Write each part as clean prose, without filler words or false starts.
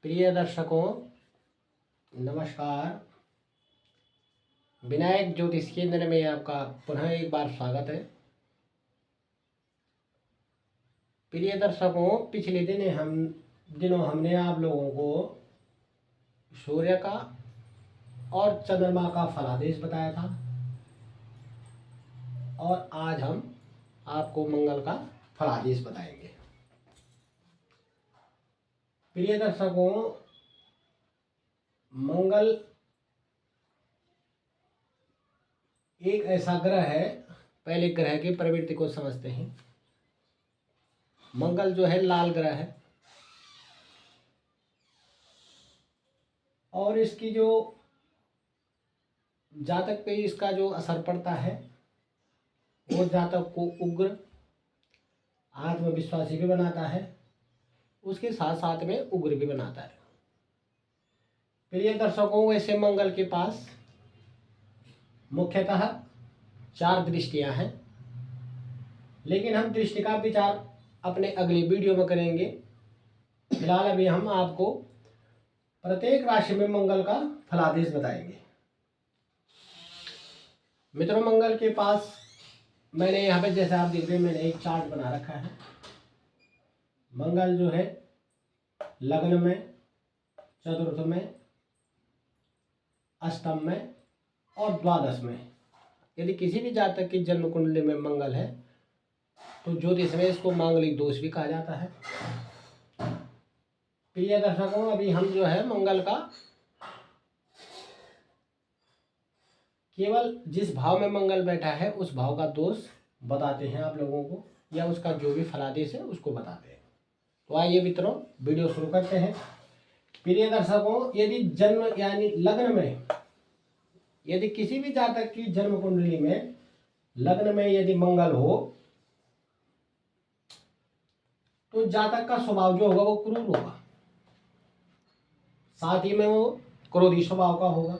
प्रिय दर्शकों, नमस्कार। विनायक ज्योतिष केंद्र में आपका पुनः एक बार स्वागत है। प्रिय दर्शकों, पिछले दिनों हमने आप लोगों को सूर्य का और चंद्रमा का फलादेश बताया था और आज हम आपको मंगल का फलादेश बताएंगे। प्रिय दर्शकों, मंगल एक ऐसा ग्रह है, पहले ग्रह की प्रवृत्ति को समझते हैं। मंगल जो है लाल ग्रह है और इसकी जो जातक पे इसका जो असर पड़ता है वो जातक को उग्र, आत्मविश्वासी भी बनाता है, उसके साथ साथ में उग्र भी बनाता है। प्रिय दर्शकों, वैसे मंगल के पास मुख्यतः 4 दृष्टियां हैं, लेकिन हम दृष्टि का विचार अपने अगले वीडियो में करेंगे। फिलहाल अभी हम आपको प्रत्येक राशि में मंगल का फलादेश बताएंगे। मित्रों, मंगल के पास मैंने यहाँ पे जैसे आप देख रहे हैं, मैंने एक चार्ट बना रखा है। मंगल जो है लग्न में, चतुर्थ में, अष्टम में और द्वादश में। यदि किसी भी जातक की जन्म कुंडली में मंगल है तो ज्योतिष में इसको मांगलिक दोष भी कहा जाता है। प्रिय दर्शकों, अभी हम जो है मंगल का केवल जिस भाव में मंगल बैठा है उस भाव का दोष बताते हैं आप लोगों को, या उसका जो भी फलादेश है उसको बताते हैं। तो आइए मित्रों, वीडियो शुरू करते हैं। प्रिय दर्शकों, यदि जन्म यानी लग्न में, यदि किसी भी जातक की जन्म कुंडली में लग्न में यदि मंगल हो तो जातक का स्वभाव जो होगा वो क्रूर होगा, साथ ही में वो क्रोधी स्वभाव का होगा।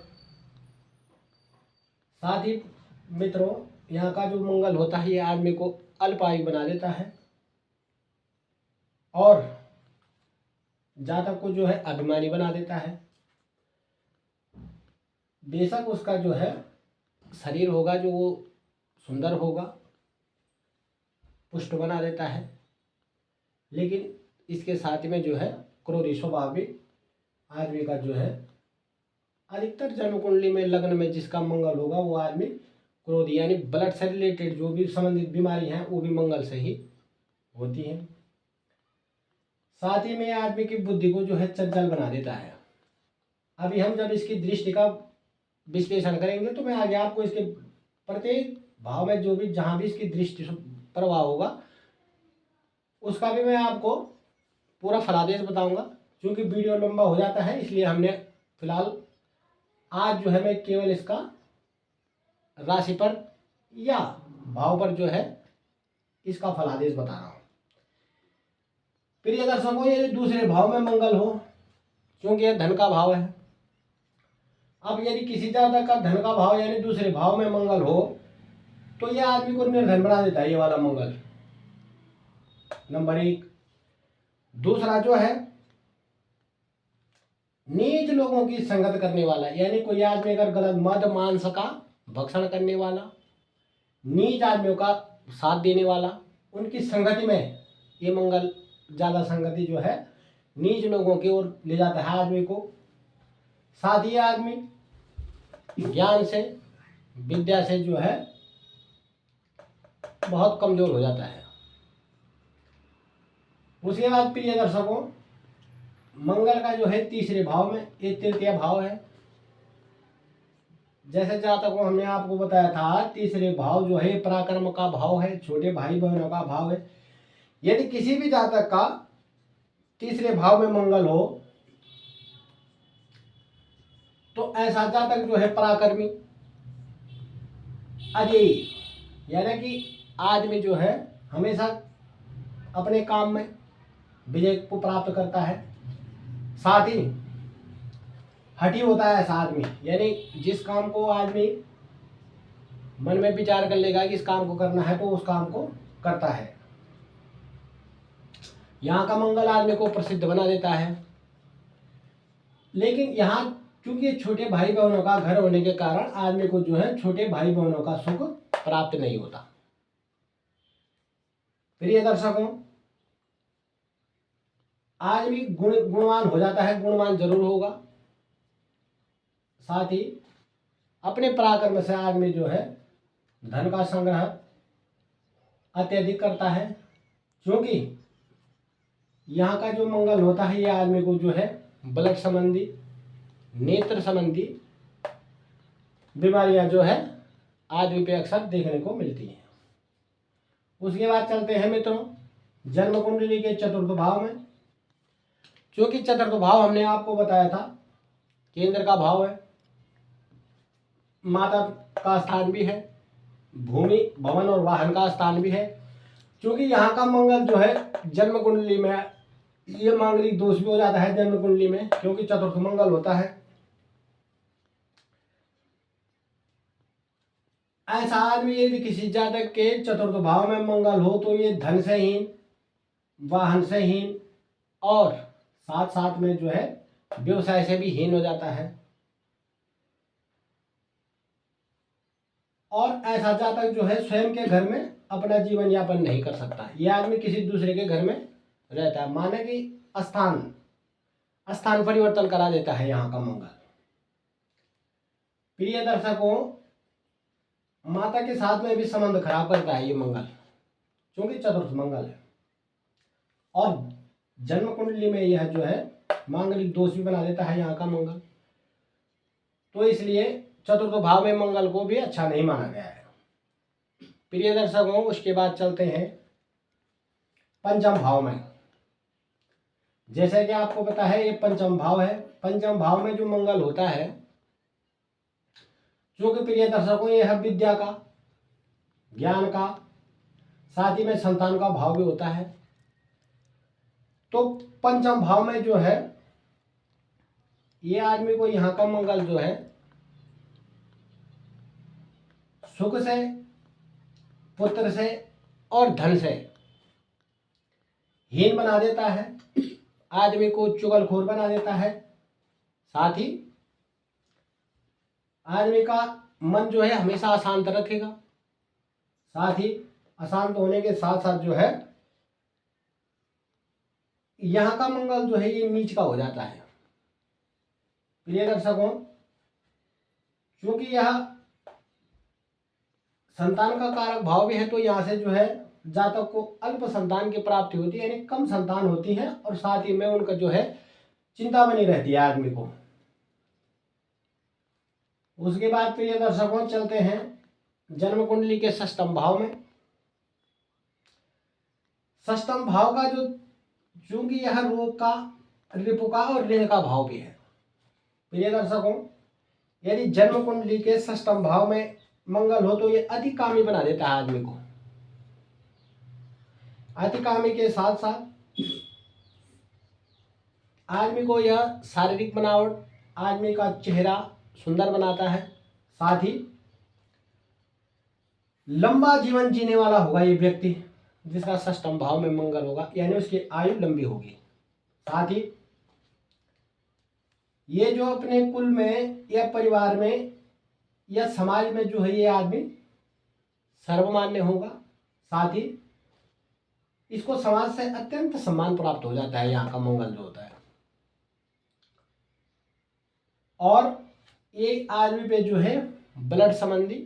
साथ ही मित्रों, यहाँ का जो मंगल होता है ये आदमी को अल्पायु बना देता है और जातक को जो है अभिमानी बना देता है। बेशक उसका जो है शरीर होगा जो वो सुंदर होगा, पुष्ट बना देता है, लेकिन इसके साथ में जो है क्रोधी स्वभाव भी आदमी का जो है, अधिकतर जन्म कुंडली में लग्न में जिसका मंगल होगा वो आदमी क्रोधी, यानी ब्लड से रिलेटेड जो भी संबंधित बीमारी है वो भी मंगल से ही होती है। साथ ही में आदमी की बुद्धि को जो है चंचल बना देता है। अभी हम जब इसकी दृष्टि का विश्लेषण करेंगे तो मैं आगे आपको इसके प्रत्येक भाव में जो भी जहाँ भी इसकी दृष्टि प्रभाव होगा उसका भी मैं आपको पूरा फलादेश बताऊंगा। क्योंकि वीडियो लंबा हो जाता है इसलिए हमने फिलहाल आज जो है मैं केवल इसका राशि पर या भाव पर जो है इसका फलादेश बता रहा हूँ। प्रिय दर्शकों, ये दूसरे भाव में मंगल हो, क्योंकि यह धन का भाव है। अब यदि किसी जातक का धन का भाव यानी दूसरे भाव में मंगल हो तो यह आदमी को निर्धन बना देता है, ये वाला मंगल, नंबर 1। दूसरा जो है नीच लोगों की संगत करने वाला, यानी कोई आदमी अगर गलत मद मांस का भक्षण करने वाला, नीच आदमियों का साथ देने वाला, उनकी संगति में ये मंगल ज़्यादा संगति जो है नीच लोगों की ओर ले जाता है आदमी को। साथ ही आदमी ज्ञान से, विद्या से जो है बहुत कमजोर हो जाता है। उसके बाद प्रिय दर्शकों, मंगल का जो है तीसरे भाव में, ये तृतीय भाव है। जैसे जातकों हमने आपको बताया था, तीसरे भाव जो है पराक्रम का भाव है, छोटे भाई बहनों का भाव है। यदि किसी भी जातक का तीसरे भाव में मंगल हो तो ऐसा जातक जो है पराक्रमी, अजेय, यानी कि आदमी जो है हमेशा अपने काम में विजय को प्राप्त करता है। साथ ही हठी होता है ऐसा आदमी, यानी जिस काम को आदमी मन में विचार कर लेगा कि इस काम को करना है तो उस काम को करता है। यहाँ का मंगल आदमी को प्रसिद्ध बना देता है। लेकिन यहाँ चूंकि छोटे भाई बहनों का घर होने के कारण आदमी को जो है छोटे भाई बहनों का सुख प्राप्त नहीं होता। प्रिय दर्शकों, आदमी गुणवान हो जाता है, गुणवान जरूर होगा, साथ ही अपने पराक्रम से आदमी जो है धन का संग्रह अत्यधिक करता है, क्योंकि यहाँ का जो मंगल होता है ये आदमी को जो है ब्लड संबंधी, नेत्र संबंधी बीमारियां जो है आदमी पे अक्सर देखने को मिलती हैं। उसके बाद चलते हैं मित्रों जन्म कुंडली के चतुर्थ भाव में। क्योंकि चतुर्थ भाव हमने आपको बताया था केंद्र का भाव है, माता का स्थान भी है, भूमि भवन और वाहन का स्थान भी है। क्योंकि यहाँ का मंगल जो है जन्म कुंडली में ये मांगलिक दोष भी हो जाता है जन्म कुंडली में, क्योंकि चतुर्थ मंगल होता है। ऐसा आदमी यदि किसी जातक के चतुर्थ भाव में मंगल हो तो ये धन से हीन, वाहन से हीन और साथ साथ में जो है व्यवसाय से भी हीन हो जाता है। और ऐसा जातक जो है स्वयं के घर में अपना जीवन यापन नहीं कर सकता, यह आदमी किसी दूसरे के घर में रहता है, माने कि स्थान परिवर्तन करा देता है यहाँ का मंगल। प्रिय दर्शकों, माता के साथ में भी संबंध खराब करता है ये मंगल, क्योंकि चतुर्थ मंगल है और जन्म कुंडली में यह जो है मांगलिक दोष भी बना देता है यहाँ का मंगल। तो इसलिए चतुर्थ भाव में मंगल को भी अच्छा नहीं माना गया है। प्रिय दर्शकों, उसके बाद चलते हैं पंचम भाव में। जैसे कि आपको पता है ये पंचम भाव है। पंचम भाव में जो मंगल होता है, जो कि प्रिय दर्शकों यह है विद्या का, ज्ञान का, साथ ही में संतान का भाव भी होता है। तो पंचम भाव में जो है ये आदमी को यहाँ का मंगल जो है सुख से, पुत्र से और धन से हीन बना देता है, आदमी को चुगलखोर बना देता है। साथ ही आदमी का मन जो है हमेशा अशांत रखेगा, साथ ही अशांत होने के साथ साथ जो है यहाँ का मंगल जो है ये नीच का हो जाता है। प्रिय दर्शकों, क्योंकि यह संतान का कारक भाव भी है तो यहाँ से जो है जातक को अल्प संतान की प्राप्ति होती है, यानी कम संतान होती है और साथ ही में उनका जो है चिंता बनी रहती है आदमी को। उसके बाद प्रिय दर्शकों चलते हैं जन्म कुंडली के षष्ठम भाव में। षष्ठम भाव का जो चूंकि यह रोग का, रिपु का और ऋण का भाव भी है। प्रिय दर्शकों, यदि जन्म कुंडली के षष्ठम भाव में मंगल हो तो ये अतिकामी बना देता है आदमी को। अतिकामी के साथ साथ आदमी को यह शारीरिक बनावट, आदमी का चेहरा सुंदर बनाता है, साथ ही लंबा जीवन जीने वाला होगा ये व्यक्ति जिसका षष्ठम भाव में मंगल होगा, यानी उसकी आयु लंबी होगी। साथ ही ये जो अपने कुल में या परिवार में या समाज में जो है ये आदमी सर्वमान्य होगा, साथ ही इसको समाज से अत्यंत सम्मान प्राप्त हो जाता है यहाँ का मंगल जो होता है। और ये आदमी पे जो है ब्लड संबंधी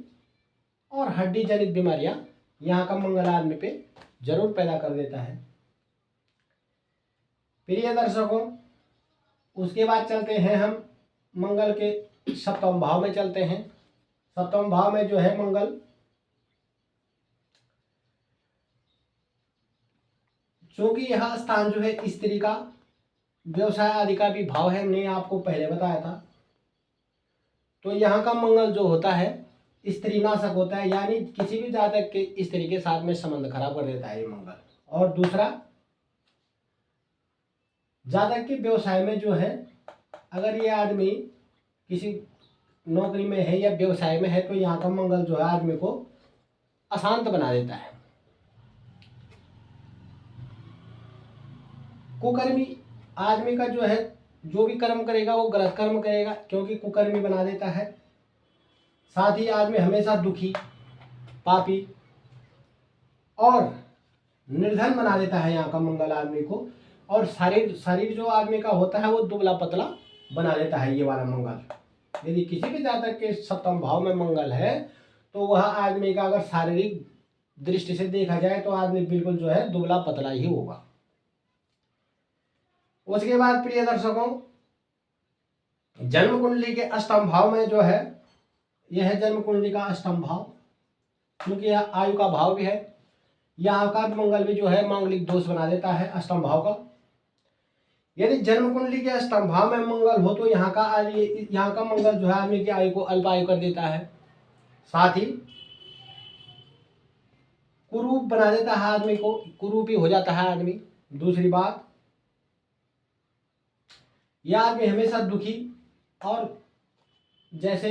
और हड्डी जनित बीमारियां यहाँ का मंगल आदमी पे जरूर पैदा कर देता है। प्रिय दर्शकों, उसके बाद चलते हैं हम मंगल के सप्तम भाव में चलते हैं। सप्तम भाव में जो है मंगल क्योंकि यह स्थान जो है स्त्री का, व्यवसाय आदि का भी भाव है, हमने आपको पहले बताया था। तो यहाँ का मंगल जो होता है स्त्री नाशक होता है, यानी किसी भी जातक के स्त्री के साथ में संबंध खराब कर देता है ये मंगल। और दूसरा, जातक के व्यवसाय में जो है अगर ये आदमी किसी नौकरी में है या व्यवसाय में है तो यहाँ का मंगल जो है आदमी को अशांत बना देता है। कुकर्मी आदमी का जो है जो भी कर्म करेगा वो गलत कर्म करेगा, क्योंकि कुकर्मी बना देता है। साथ ही आदमी हमेशा दुखी, पापी और निर्धन बना देता है यहाँ का मंगल आदमी को। और शरीर शरीर जो आदमी का होता है वो दुबला पतला बना देता है ये वाला मंगल। यदि किसी भी जातक के सप्तम भाव में मंगल है तो वह आदमी का अगर शारीरिक दृष्टि से देखा जाए तो आदमी बिल्कुल जो है दुबला पतला ही होगा। उसके बाद प्रिय दर्शकों, जन्म कुंडली के अष्टम भाव में जो है, यह है जन्म कुंडली का अष्टम भाव, क्योंकि यह आयु का भाव भी है। यहाँ का मंगल भी जो है मांगलिक दोष बना देता है अष्टम भाव का। यदि जन्म कुंडली के अष्टम भाव में मंगल हो तो यहाँ का मंगल जो है आदमी की आयु को अल्पायु कर देता है। साथ ही कुरूप बना देता है आदमी को, कुरूपी हो जाता है आदमी। दूसरी बात, यह आदमी हमेशा दुखी, और जैसे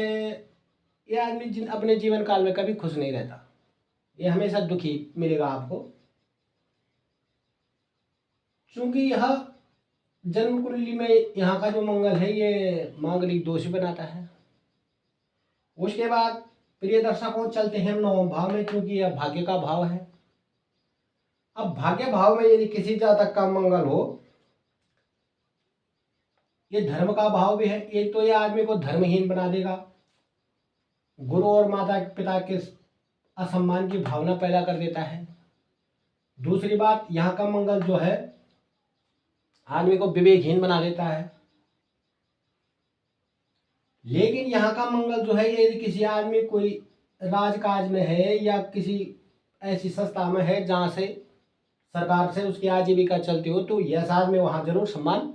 यह आदमी अपने जीवन काल में कभी खुश नहीं रहता, ये हमेशा दुखी मिलेगा आपको, क्योंकि यह जन्म कुंडली में यहाँ का जो मंगल है ये मांगलिक दोष बनाता है। उसके बाद प्रिय दर्शकों चलते हैं नवम भाव में, क्योंकि यह भाग्य का भाव है। अब भाग्य भाव में यदि किसी जातक का मंगल हो, ये धर्म का भाव भी है। एक तो ये आदमी को धर्महीन बना देगा, गुरु और माता पिता के असम्मान की भावना पैदा कर देता है। दूसरी बात, यहाँ का मंगल जो है आदमी को विवेकहीन बना देता है। लेकिन यहाँ का मंगल जो है यदि किसी आदमी कोई राजकाज में है या किसी ऐसी संस्था में है जहाँ से सरकार से उसकी आजीविका चलती हो, तो यह आदमी वहाँ जरूर सम्मान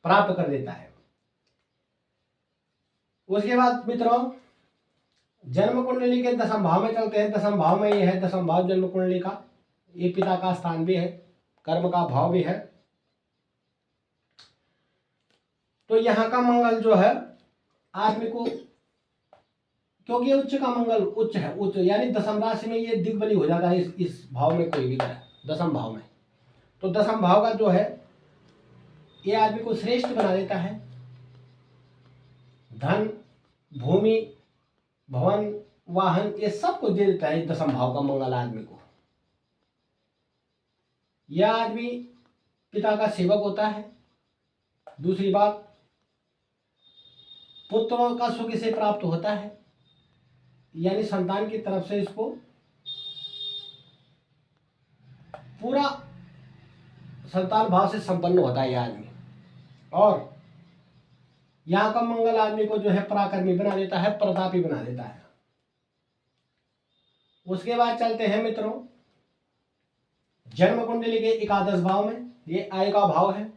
प्राप्त कर देता है। उसके बाद मित्रों जन्म कुंडली के दसम भाव में चलते हैं। दसम भाव में ये है, दसम भाव जन्म कुंडली का, ये पिता का स्थान भी है, कर्म का भाव भी है। तो यहाँ का मंगल जो है आदमी को, क्योंकि ये उच्च का मंगल उच्च है, उच्च यानी दसम राशि में ये दिग्बली हो जाता है इस भाव में कोई भी है दसम भाव में। तो दसम भाव का जो है ये आदमी को श्रेष्ठ बना देता है। धन, भूमि, भवन, वाहन, ये सब कुछ दे देता है दसम भाव का मंगल आदमी को। यह आदमी पिता का सेवक होता है। दूसरी बात, पुत्रों का सुख इसे प्राप्त होता है, यानी संतान की तरफ से इसको पूरा संतान भाव से संपन्न होता है यह आदमी। और यहाँ का मंगल आदमी को जो है पराक्रमी बना देता है, प्रतापी बना देता है। उसके बाद चलते हैं मित्रों जन्म कुंडली के एकादश भाव में, ये आय का भाव है।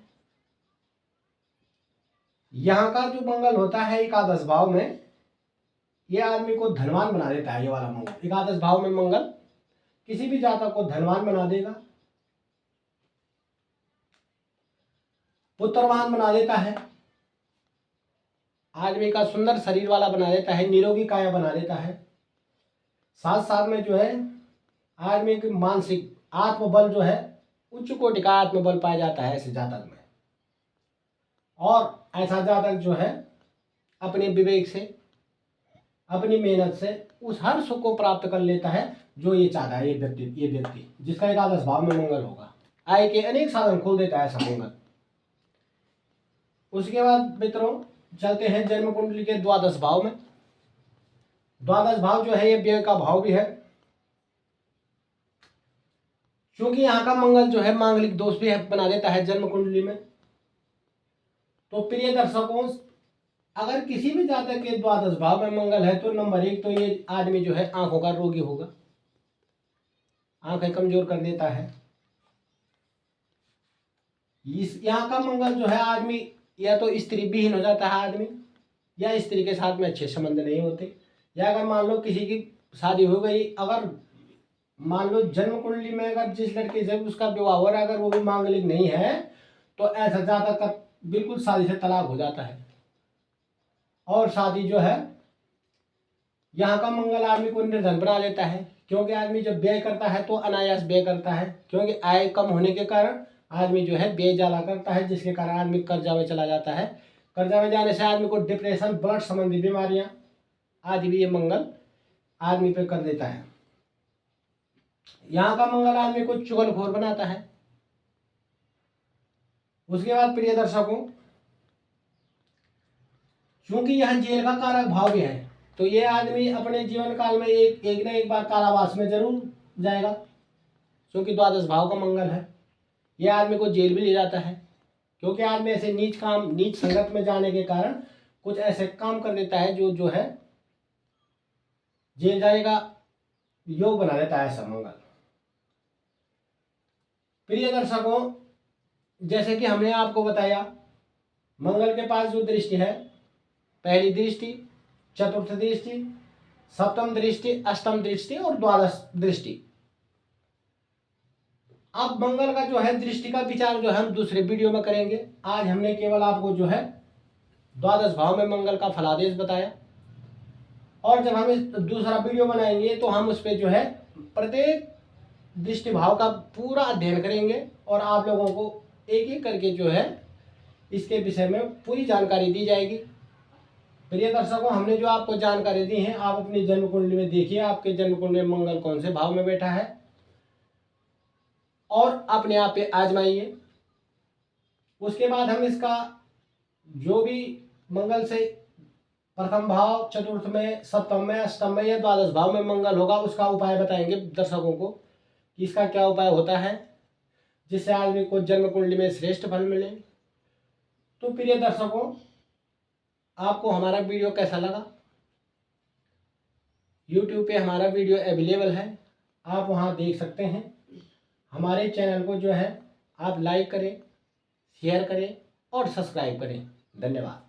यहाँ का जो मंगल होता है एकादश भाव में, ये आदमी को धनवान बना देता है। ये वाला मंगल एकादश भाव में मंगल किसी भी जातक को धनवान बना देगा, पुत्रवान बना देता है, आदमी का सुंदर शरीर वाला बना देता है, निरोगी काया बना देता है। साथ साथ में जो है आदमी की मानसिक आत्मबल जो है उच्च कोटि का आत्मबल पाया जाता है ऐसे जातक में। और ऐसा जातक जो है अपने विवेक से, अपनी मेहनत से उस हर सुख को प्राप्त कर लेता है जो ये चाहता है। ये व्यक्ति जिसका एकादश भाव में मंगल होगा, आय के अनेक साधन खोल देता है ऐसा मंगल। उसके बाद मित्रों चलते हैं जन्म कुंडली के द्वादश भाव में। द्वादश भाव जो है ये व्यय का भाव भी है, क्योंकि यहाँ का मंगल जो है मांगलिक दोष भी है बना देता है जन्म कुंडली में। तो प्रिय दर्शकों, अगर किसी भी जातक के द्वादश भाव में मंगल है तो नंबर 1 तो ये आदमी जो है आंखों का रोगी होगा, आंखें कमजोर कर देता है। यहाँ का मंगल जो है आदमी या तो स्त्री विहीन हो जाता है आदमी, या स्त्री के साथ में अच्छे संबंध नहीं होते, या अगर मान लो किसी की शादी हो गई, अगर मान लो जन्म कुंडली में अगर जिस लड़के से उसका विवाह हो रहा है अगर वो भी मांगलिक नहीं है तो ऐसा जातक का बिल्कुल शादी से तलाक हो जाता है। और शादी जो है यहाँ का मंगल आदमी को निर्धन बना लेता है, क्योंकि आदमी जब व्यय करता है तो अनायास व्यय करता है, क्योंकि आय कम होने के कारण आदमी जो है व्यय ज़्यादा करता है, जिसके कारण आदमी कर्जा में चला जाता है। कर्जा में जाने से आदमी को डिप्रेशन, ब्लड संबंधी बीमारियां आदि भी ये मंगल आदमी पे कर देता है। यहाँ का मंगल आदमी को चुगलखोर बनाता है। उसके बाद प्रिय दर्शकों, चूंकि यह जेल का कारक भाव भी है, तो ये आदमी अपने जीवन काल में एक न एक बार कारावास में जरूर जाएगा, क्योंकि द्वादश भाव का मंगल है। यह आदमी को जेल भी ले जाता है, क्योंकि आदमी ऐसे नीच संगत में जाने के कारण कुछ ऐसे काम कर देता है जो है जेल जाने का योग बना देता है ऐसा मंगल। प्रिय दर्शकों, जैसे कि हमने आपको बताया, मंगल के पास जो दृष्टि है, पहली दृष्टि, चतुर्थ दृष्टि, सप्तम दृष्टि, अष्टम दृष्टि और द्वादश दृष्टि। अब मंगल का जो है दृष्टि का विचार जो है हम दूसरे वीडियो में करेंगे। आज हमने केवल आपको जो है द्वादश भाव में मंगल का फलादेश बताया, और जब हम इस दूसरा वीडियो बनाएंगे तो हम उस पर जो है प्रत्येक दृष्टि भाव का पूरा अध्ययन करेंगे और आप लोगों को एक एक करके जो है इसके विषय में पूरी जानकारी दी जाएगी। प्रिय दर्शकों, हमने जो आपको जानकारी दी है, आप अपनी जन्म कुंडली में देखिए आपके जन्म कुंडली में मंगल कौन से भाव में बैठा है और अपने आप पे आजमाइए। उसके बाद हम इसका जो भी मंगल से प्रथम भाव, चतुर्थ में, सप्तम में, अष्टम में या द्वादश भाव में मंगल होगा, उसका उपाय बताएंगे दर्शकों को कि इसका क्या उपाय होता है जिससे आदमी को जन्म कुंडली में श्रेष्ठ फल मिले। तो प्रिय दर्शकों, आपको हमारा वीडियो कैसा लगा? YouTube पे हमारा वीडियो अवेलेबल है, आप वहाँ देख सकते हैं। हमारे चैनल को जो है आप लाइक करें, शेयर करें और सब्सक्राइब करें। धन्यवाद।